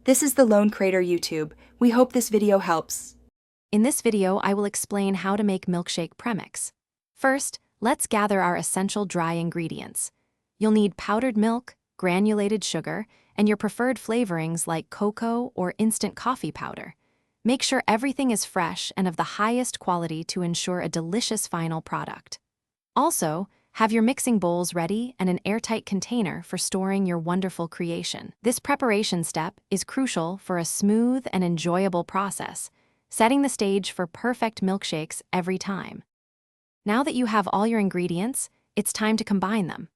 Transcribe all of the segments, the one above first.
This is the Lone Crater YouTube. We hope this video helps. In this video, I will explain how to make Milkshake Premix. First, let's gather our essential dry ingredients. You'll need powdered milk, granulated sugar, and your preferred flavorings like cocoa or instant coffee powder. Make sure everything is fresh and of the highest quality to ensure a delicious final product. Also, have your mixing bowls ready and an airtight container for storing your wonderful creation. This preparation step is crucial for a smooth and enjoyable process, setting the stage for perfect milkshakes every time. Now that you have all your ingredients, it's time to combine them.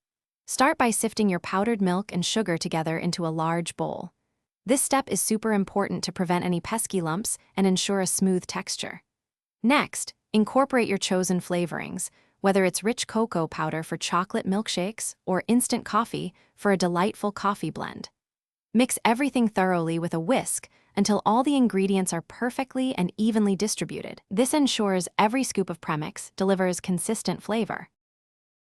Start by sifting your powdered milk and sugar together into a large bowl. This step is super important to prevent any pesky lumps and ensure a smooth texture. Next, incorporate your chosen flavorings, whether it's rich cocoa powder for chocolate milkshakes or instant coffee for a delightful coffee blend. Mix everything thoroughly with a whisk until all the ingredients are perfectly and evenly distributed. This ensures every scoop of premix delivers consistent flavor.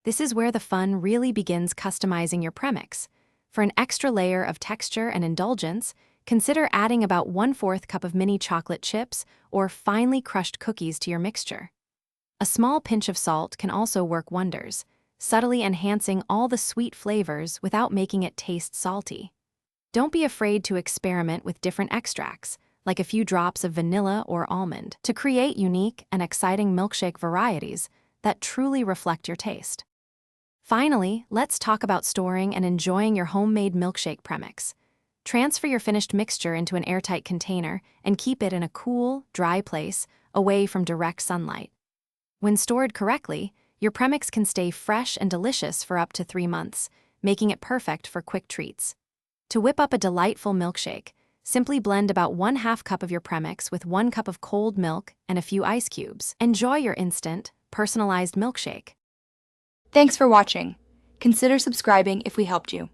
This is where the fun really begins customizing your premix. For an extra layer of texture and indulgence, consider adding about 1/4 cup of mini chocolate chips or finely crushed cookies to your mixture. A small pinch of salt can also work wonders, subtly enhancing all the sweet flavors without making it taste salty. Don't be afraid to experiment with different extracts, like a few drops of vanilla or almond, to create unique and exciting milkshake varieties that truly reflect your taste. Finally, let's talk about storing and enjoying your homemade milkshake premix. Transfer your finished mixture into an airtight container and keep it in a cool, dry place away from direct sunlight. When stored correctly, your premix can stay fresh and delicious for up to 3 months, making it perfect for quick treats. To whip up a delightful milkshake, simply blend about 1/2 cup of your premix with 1 cup of cold milk and a few ice cubes. Enjoy your instant, personalized milkshake. Thanks for watching. Consider subscribing if we helped you.